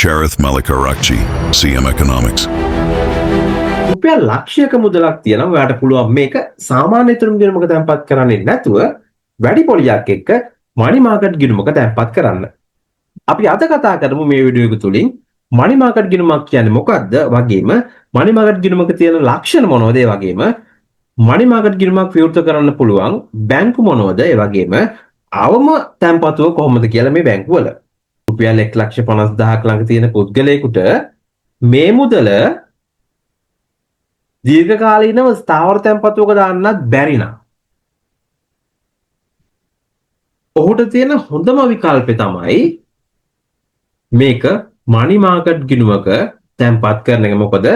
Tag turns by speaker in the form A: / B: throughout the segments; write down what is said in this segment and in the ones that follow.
A: Charith Malikarakchi, CM Economics.
B: රුපියල් ලක්ෂයක මුදලක් තියෙනවා ඔයාට පුළුවන් මේක සාමාන්‍ය තුරුම් ගිණුමක තැන්පත් කරන්නේ නැතුව වැඩි පොලියක් එක්ක මනි මාකට් ගිණුමක තැන්පත් කරන්න. අපි අද කතා කරමු මේ වීඩියෝ එක තුලින් මනි මාකට් ගිණුමක් කියන්නේ මොකක්ද වගේම මනි මාකට් ගිණුමක තියෙන ලක්ෂණ මොනවද ඒ වගේම මනි මාකට් ගිණුමක් විවෘත කරන්න පුළුවන් බැංකු මොනවද ඒ වගේම අවම තැන්පතුව කොහොමද කියලා මේ බැංකු වල රුපියල් 1,50,000ක් ළඟ තියෙන පුද්ගලයෙකුට මේ මුදල දීර්ඝකාලීනව ස්ථාවර තැන්පතුවක දාන්නත් බැරි නම් ඔහුට තියෙන හොඳම විකල්පය තමයි මේක මනි මාකට් ගිණුමක තැන්පත් කරන එක. මොකද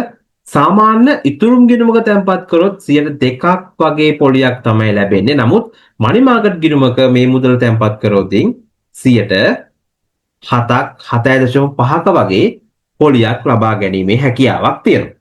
B: සාමාන්‍ය ඉතුරුම් ගිණුමක තැන්පත් කරොත් 2% වගේ පොලියක් තමයි ලැබෙන්නේ. නමුත් මනි මාකට් ගිණුමක මේ මුදල තැන්පත් කරොත් 7.5ක වගේ පොලියක් ලබා ගැනීමේ හැකියාවක් තියෙනවා.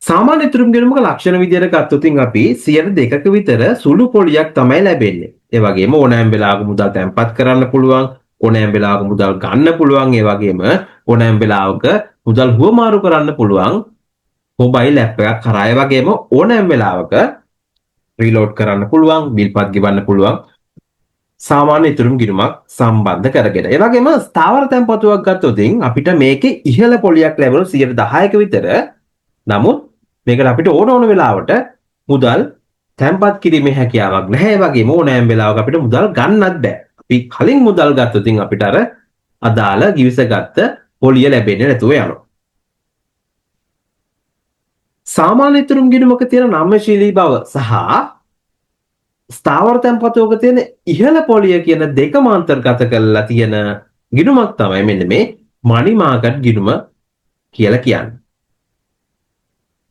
B: සාමාන්‍ය ඉතුරුම් ගිණුමක ලක්ෂණ විදියට ගත්තොත් අපි 2%ක විතර සුළු පොලියක් තමයි ලැබෙන්නේ. ඒ වගේම ඕනෑම වෙලාවක මුදල් තැන්පත් කරන්න පුළුවන්, ඕනෑම වෙලාවක මුදල් ගන්න පුළුවන්, ඒ වගේම ඕනෑම වෙලාවක මුදල් හුවමාරු කරන්න පුළුවන් මොබයිල් ඇප් එකක් කරා. ඒ වගේම ඕනෑම වෙලාවක රීලෝඩ් කරන්න පුළුවන්, බිල්පත් ගෙවන්න පුළුවන් සාමාන්‍ය ඉතුරුම් ගිණුමක් සම්බන්ධ කරගෙන. ඒ වගේම ස්ථාවර තැන්පතුවක් ගත්තොත් අපිට මේකේ ඉහළ පොලියක් ලැබෙන 10%ක විතර. නමුත් මේකට අපිට ඕන වෙලාවට මුදල් තැන්පත් කිරීමේ හැකියාවක් නැහැ. ඒ වගේම ඕනෑම වෙලාවක අපිට මුදල් ගන්නත් බෑ. අපි කලින් මුදල් ගත්තොත් අපිට අර අදාළ givisගත්ත පොලිය ලැබෙන්නේ නැතුව යනවා. සාමාන්‍ය ඉතුරුම් ගිණුමක තියෙන නම්‍යශීලී බව සහ ස්ථාවර තැන්පතුවක තියෙන ඉහළ පොලිය කියන දෙකම අන්තර්ගත කරලා තියෙන ගිණුමක් තමයි මෙන්න මේ මනි මාකට් ගිණුම කියලා කියන්නේ.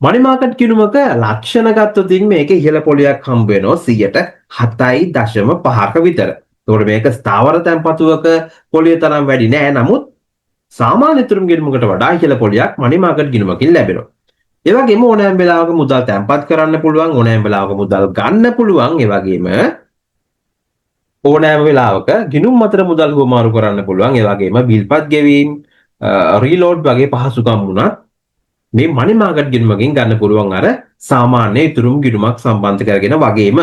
B: මනි මාකට් ගිණුමක ලක්ෂණ ගත්තොත් මේක ඉහළ පොලියක් හම්බ වෙනවා 7.5ක විතර. ඒකට මේක ස්ථාවර තැන්පතුවක පොලිය තරම් වැඩි නෑ. නමුත් සාමාන්‍ය ඉතුරුම් ගිණුමකට වඩා ඉහළ පොලියක් මනි මාකට් ගිණුමකින් ලැබෙනවා. ඒ වගේම ඕනෑම වෙලාවක මුදල් තැන්පත් කරන්න පුළුවන්, ඕනෑම වෙලාවක මුදල් ගන්න පුළුවන්. ඒ වගේම ඕනෑම වෙලාවක ගිණුම් අතර මුදල් හුවමාරු කරන්න පුළුවන්. ඒ වගේම බිල්පත් ගෙවීම, රීලෝඩ් වගේ පහසුකම් වුණත් මේ මනි මාකට් ගිණුමකින් ගන්න පුළුවන් අර සාමාන්‍ය ඉතුරුම් ගිණුමක් සම්බන්ධ කරගෙන වගේම.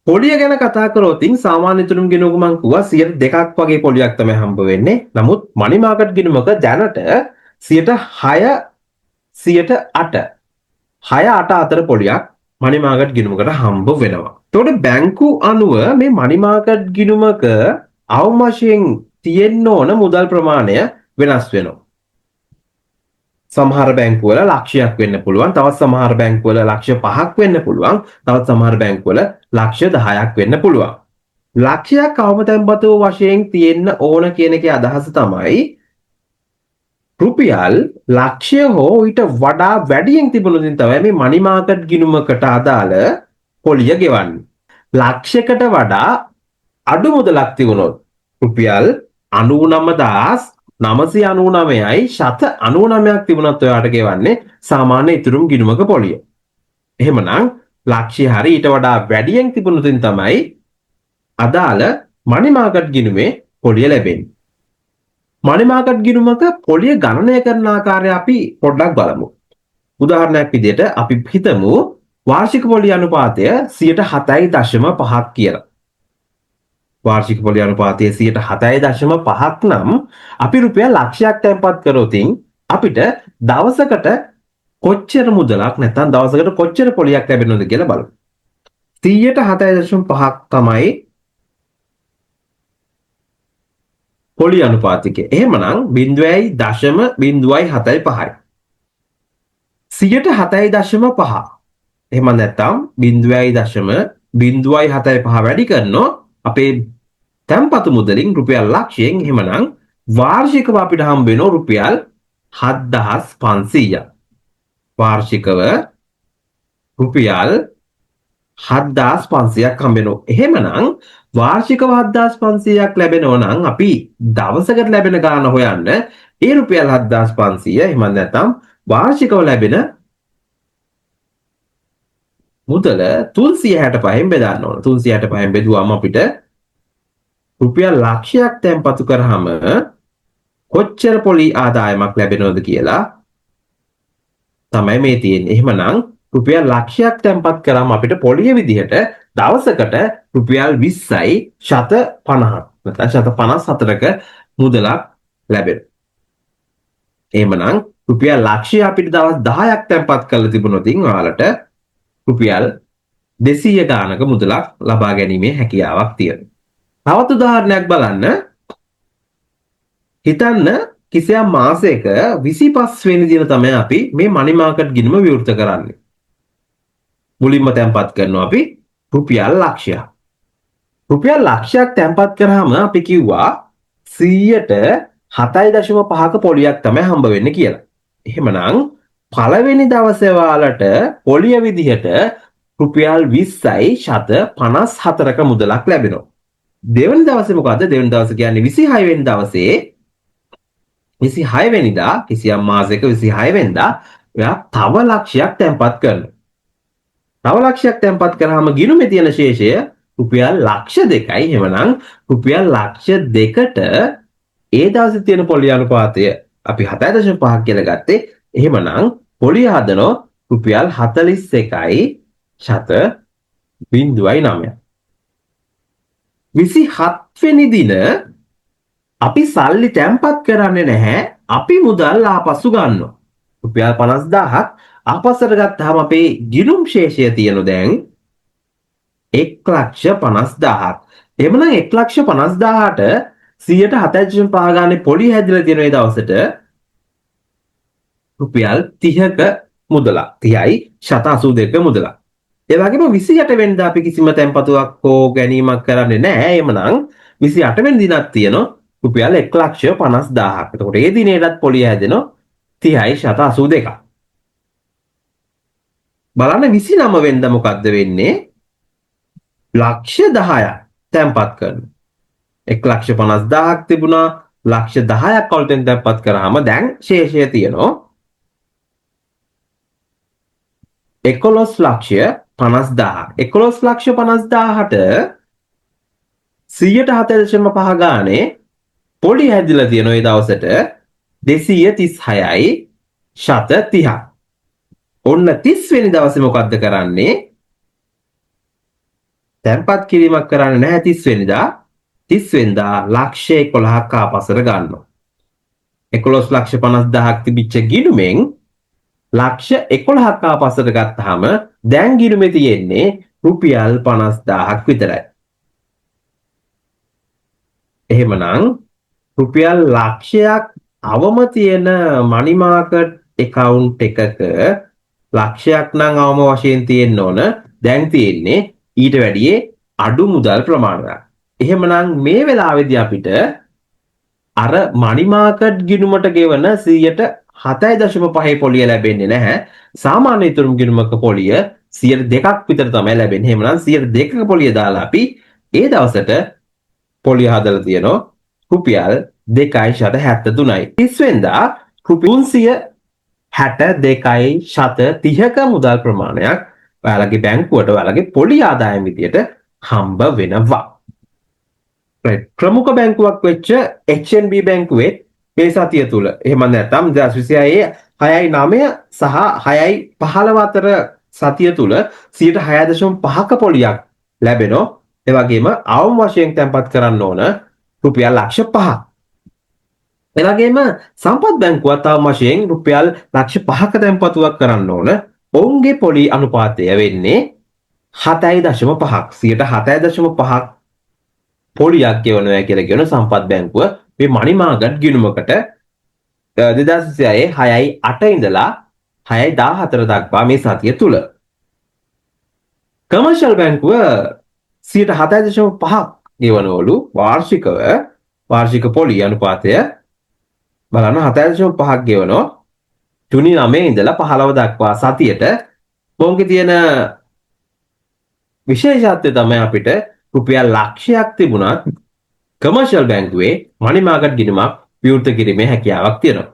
B: පොලිය ගැන කතා කරොත් සාමාන්‍ය ඉතුරුම් ගිණුමක මං කිව්වා 2% වගේ පොලියක් තමයි හම්බ වෙන්නේ. නමුත් මනි මාකට් ගිණුමක දැනට 6.8 අතර පොලියක් මනි මාකට් ගිණුමකට හම්බ වෙනවා. එතකොට බැංකු අනුව මේ මනි මාකට් ගිණුමක අවම වශයෙන් තියෙන්න ඕන මුදල් ප්‍රමාණය වෙනස් වෙනවා. සමහර බැංකුවල ලක්ෂයක් වෙන්න පුළුවන්, තවත් සමහර බැංකුවල ලක්ෂ 5ක් වෙන්න පුළුවන්, තවත් සමහර බැංකුවල ලක්ෂ 10ක් වෙන්න පුළුවන්. ලක්ෂයක් අවම තැන්පතුව වශයෙන් තියෙන්න ඕන කියන එකේ අදහස තමයි රුපියල් ලක්ෂය හෝ ඊට වඩා වැඩියෙන් තිබුණොත් තමයි මේ මනි මාකට් ගිණුමකට අදාළ පොලිය ගෙවන්නේ. ලක්ෂයකට වඩා අඩු මුදලක් තිබුණොත් රුපියල් 99,999ක් තිබුණත් ඔයාට ගෙවන්නේ සාමාන්‍ය ඉතුරුම් ගිණුමක පොලිය. එහෙමනම් ලක්ෂය හරි ඊට වඩා වැඩියෙන් තිබුණොත් තමයි අදාළ මනි මාකට් ගිණුමේ පොලිය ලැබෙන්නේ. මනි මාකට් ගිණුමක පොලිය ගණනය කරන ආකාරය අපි පොඩ්ඩක් බලමු. උදාහරණයක් විදිහට අපි හිතමු වාර්ෂික පොලිය අනුපාතය 7.5ක් කියලා. වාර්ෂික පොලිය අනුපාතය 7.5ක් නම් අපි රුපියල් ලක්ෂයක් තැන්පත් කරොත් අපිට දවසකට කොච්චර මුදලක් නැත්නම් දවසකට කොච්චර පොලියක් ලැබෙනවද කියලා බලමු. 7.5ක් තමයි පොලිය අනුපාතිකය. එහෙමනම් 0.075යි. 7.5. එහෙම නැත්නම් 0.075 වැඩි කරනවා අපේ තැන්පතු මුදලින් රුපියල් ලක්ෂයෙන්. එහෙමනම් වාර්ෂිකව අපිට හම්බ වෙනවා රුපියල් 7,500ක්. වාර්ෂිකව රුපියල් 7,500ක් හම්බ වෙනවා. එහෙමනම් වාර්ෂිකව 7,500ක් ලැබෙනවා නම් අපි දවසකට ලැබෙන ගාණ හොයන්න ඒ රුපියල් 7,500 එහෙම නැත්නම් වාර්ෂිකව ලැබෙන මුදල 365න් බෙදන්න ඕන. 365න් බෙදුවාම අපිට රුපියල් ලක්ෂයක් තැන්පතු කරාම කොච්චර පොලි ආදායමක් ලැබෙනවද කියලා තමයි මේ තියෙන්නේ. එහෙමනම් රුපියල් ලක්ෂයක් තැන්පත් කරාම අපිට පොලිය විදිහට දවසකට රුපියල් 20යි ශත 50ක් නැත්නම් ශත 54ක මුදලක් ලැබෙනවා. එහෙමනම් රුපියල් ලක්ෂය අපිට දවස් 10ක් තැන්පත් කරලා තිබුණොත් ඔයාලට රුපියල් 200 ගානක මුදලක් ලබා ගැනීමේ හැකියාවක් තියෙනවා. තවත් උදාහරණයක් බලන්න. හිතන්න කිසියම් මාසයක 25 වෙනි දින තමයි අපි මේ මනි මාකට් ගිණුම විවෘත කරන්නේ. මුලින්ම තැන්පත් කරනවා අපි රුපියල් ලක්ෂයක්. රුපියල් ලක්ෂයක් තැන්පත් කරාම අපි කිව්වා 100ට 7.5ක පොලියක් තමයි හම්බ වෙන්නේ කියලා. එහෙමනම් පළවෙනි දවසේ ඔයාලට පොලිය විදිහට රුපියල් 20යි ශත 54ක මුදලක් ලැබෙනවා. දෙවන දවසේ මොකද්ද? දෙවන දවසේ කියන්නේ 26 වෙනි දවසේ 26 වෙනිදා කිසියම් මාසයක 26 වෙනිදා ඔයා තව ලක්ෂයක් තැන්පත් කරනවා. තව ලක්ෂයක් තැන්පත් කරාම ගිණුමේ තියෙන ශේෂය රුපියල් ලක්ෂ 2යි. එහෙමනම් රුපියල් ලක්ෂ 2ට ඒ දවසේ තියෙන පොලිය අනුපාතය අපි 7.5ක් කියලා ගත්තේ. එහෙමනම් පොලිය හදනෝ රුපියල් 41යි ශත 0.9. 27 වෙනි දින අපි සල්ලි තැන්පත් කරන්නේ නැහැ. අපි මුදල් ආපසු ගන්නවා. රුපියල් 50000ක් ආපස්සට ගත්තාම අපේ ගිණුම් ශේෂය තියෙන දැන් 1,50,000ක්. එහෙමනම් 1,50,000ට 100ට 7.5 ගානේ පොලි හැදිලා තියෙන ඒ දවසට රුපියල් 30ක මුදලක්. 30යි ශත 82ක මුදලක්. ඒ වගේම 28 වෙනිදා අපි කිසිම තැන්පතුවක් හෝ ගැනීමක් කරන්නේ නැහැ. එහෙමනම් 28 වෙනි දිනක් තියෙනවා රුපියල් 1,50,000ක්. එතකොට ඒ දිනේටත් පොලිය හැදෙනවා 30යි ශත 82ක්. බලන්න 29 වෙනිදා මොකද්ද වෙන්නේ? ලක්ෂ 10ක් තැන්පත් කරනවා. 1,50,000ක් තිබුණා. ලක්ෂ 10ක් වලට තැන්පත් කරාම දැන් ශේෂය තියෙනවා 11,50,000ක්. 11,50,000ට 107.5 ගානේ පොලි හැදිලා තියෙන ඒ දවසට 236යි ශත 30ක්. ඔන්න 30 වෙනි දවසේ මොකද්ද කරන්නේ? තැන්පත් කිරීමක් කරන්නේ නැහැ 30 වෙනිදා. 30 වෙනිදා ලක්ෂ 11ක් ආපස්සට ගන්නවා. 11,50,000ක් තිබිච්ච ගිණුමෙන් ලක්ෂ 11ක් ආපස්සට ගත්තාම දැන් ගිණුමේ තියෙන්නේ රුපියල් 50,000ක් විතරයි. එහෙමනම් රුපියල් ලක්ෂයක් අවම තියෙන මනි මාකට් account එකක ලක්ෂයක් නම් අවම වශයෙන් තියෙන්න ඕන. දැන් තියෙන්නේ ඊට වැඩිය අඩු මුදල් ප්‍රමාණයක්. එහෙමනම් මේ වෙලාවේදී අපිට අර මනි මාකට් ගිණුමට ගෙවන 100ට 7.5 පොලිය ලැබෙන්නේ නැහැ. සාමාන්‍ය ඉතුරුම් ගිණුමක පොලිය 2%ක් විතර තමයි ලැබෙන්නේ. එහෙමනම් 2%ක පොලිය දාලා අපි ඒ දවසට පොලිය හදලා තියෙනවා රුපියල් 2.73යි. 30 වෙනිදා රුපියල් 362.30ක මුදල් ප්‍රමාණයක් ඔයාලගේ බැංකුවට ඔයාලගේ පොලි ආදායම් විදියට හම්බ වෙනවා. ප්‍රමුඛ බැංකුවක් වෙච්ච HNB බැංකුවේ මේ සතිය තුල එහෙම නැත්නම් 2026 6.9 සහ 6.15 අතර සතිය තුල 6.5ක පොලියක් ලැබෙනවා. ඒ වගේම අවම වශයෙන් තැන්පත් කරන්න ඕන රුපියල් ලක්ෂ 5ක්. ඒ වගේම සම්පත් බැංකුවත් අවම වශයෙන් රුපියල් ලක්ෂ 5ක තැන්පතුවක් කරන්න ඕන. ඔවුන්ගේ පොලි අනුපාතය වෙන්නේ 7.5ක්. 7.5ක් පොලියක් ගෙවනවා කියලා කියන සම්පත් බැංකුව මේ මනි මාකට් ගිණුමකට 2026 6.8 ඉඳලා 6.14 දක්වා මේ සතිය තුල. කමර්ෂල් බැංකුව 7.5ක් ගෙවනවලු වාර්ෂික පොලි අනුපාතය බලන්න 7.5ක් ගෙවනවා. ජුනි 9 ඉඳලා 15 දක්වා සතියට. මොන්ගේ තියෙන විශේෂත්වය තමයි අපිට රුපියල් ලක්ෂයක් තිබුණත් කමර්ෂල් බැංකුවේ මනි මාකට් ගිණුමක් විවෘත කිරීමේ හැකියාවක් තියෙනවා.